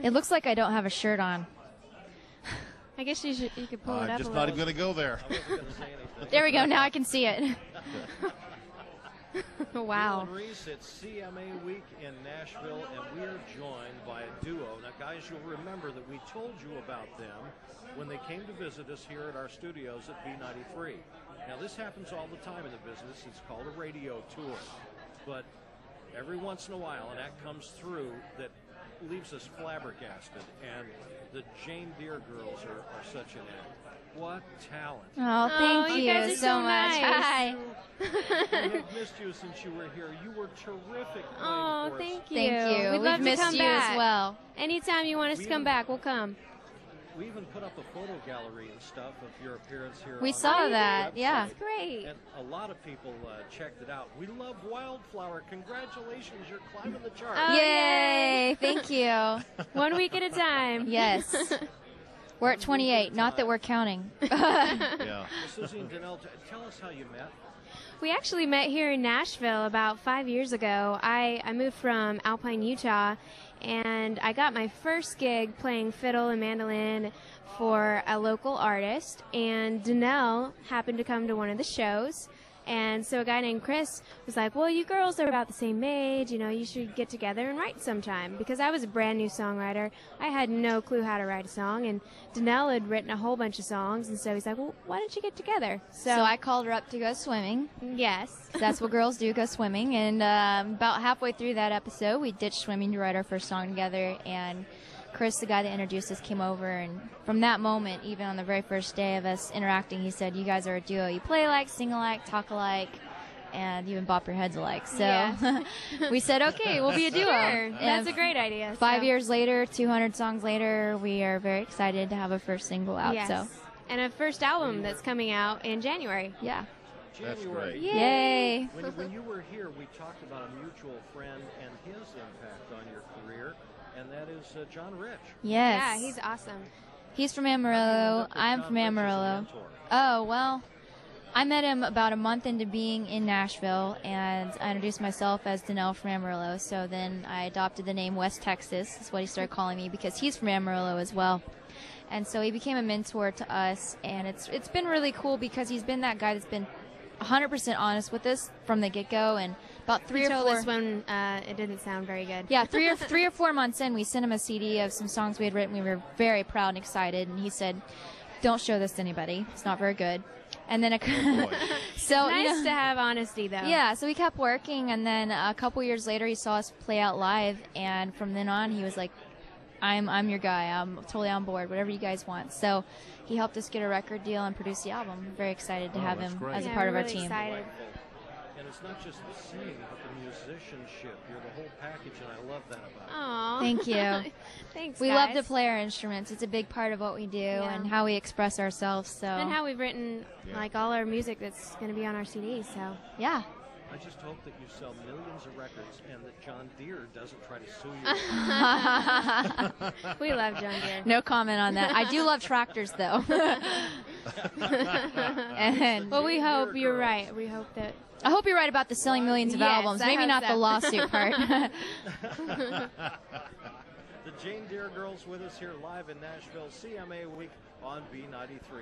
It looks like I don't have a shirt on. I guess you could pull it up just a not little. even going to go there. There we go. Now I can see it. Wow. Neil and Reese at CMA Week in Nashville, and we are joined by a duo. Now, guys, you'll remember that we told you about them when they came to visit us here at our studios at B93. Now, this happens all the time in the business. It's called a radio tour. But every once in a while, an act comes through that leaves us flabbergasted, and the Jane Deere girls are such an act. What talent. Oh, thank you you guys are so so much. nice. Hi. We have missed you since you were here. You were terrific playing Oh, for us. thank you. Thank you. We'd love We've missed to come you back as well. Anytime you want us to come back, we'll come. We even put up a photo gallery and stuff of your appearance here. We on saw the that, website. yeah. That's great. And a lot of people checked it out. We love Wildflower. Congratulations, you're climbing the charts. Oh, Yay! Thank you. 1 week at a time. Yes. We're at 28. Not that we're counting. Yeah. Susie and Danelle, tell us how you met. We actually met here in Nashville about 5 years ago. I moved from Alpine, Utah, and I got my first gig playing fiddle and mandolin for a local artist, and Danelle happened to come to one of the shows. And so a guy named Chris was like, well, you girls are about the same age, you should get together and write sometime. Because I was a brand new songwriter. I had no clue how to write a song, and Danelle had written a whole bunch of songs, and so he's like, well, why don't you get together? So I called her up to go swimming. Yes. That's what girls do, go swimming. And about halfway through that episode, we ditched swimming to write our first song together. And Chris, the guy that introduced us, came over. And from that moment, even on the very first day of us interacting, he said, you guys are a duo. You play alike, sing alike, talk alike, and even bop your heads alike. So Yeah. we said, okay, we'll be a duo. Sure. And That's a great idea. 5 years later, 200 songs later, we are very excited to have a first single out. Yes. So, And a first album that's coming out in January. yeah. That's January. great. Yay. When you were here, we talked about a mutual friend and his impact on your career, and that is John Rich. Yes. Yeah, he's awesome. He's from How do you end Amarillo. up with I'm John from Rich as a Amarillo. mentor? Oh, well, I met him about a month into being in Nashville, and I introduced myself as Danelle from Amarillo. So then I adopted the name West Texas, is what he started calling me, because he's from Amarillo as well. And so he became a mentor to us, and it's been really cool because he's been that guy that's been 100% honest with us from the get-go. And about three He or told four us when it didn't sound very good. yeah, three or 4 months in, we sent him a CD of some songs we had written. We were very proud and excited, and he said, "Don't show this to anybody. It's not very good." And then so Nice to have honesty, though. yeah, so we kept working, and then a couple years later, he saw us play out live, and from then on, he was like, I'm your guy. I'm totally on board. Whatever you guys want." So he helped us get a record deal and produce the album. I'm very excited to have that's him great. as a Yeah, part of we're our really team. excited. And it's not just the singing, but the musicianship. You're the whole package, and I love that about you. Aw. Thank you. Thanks, We guys. love to play our instruments. It's a big part of what we do and how we express ourselves. So And how we've written, Yeah. like, all our music that's going to be on our CD, so. yeah. I just hope that you sell millions of records and that John Deere doesn't try to sue you. We love John Deere. No comment on that. I do love tractors, though. And Well, we hope Deere you're girls. right. We hope that. I hope you're right about the selling millions of Yes, albums. I Maybe hope not so. the lawsuit part. The Jane Deere girls with us here live in Nashville, CMA Week on B93.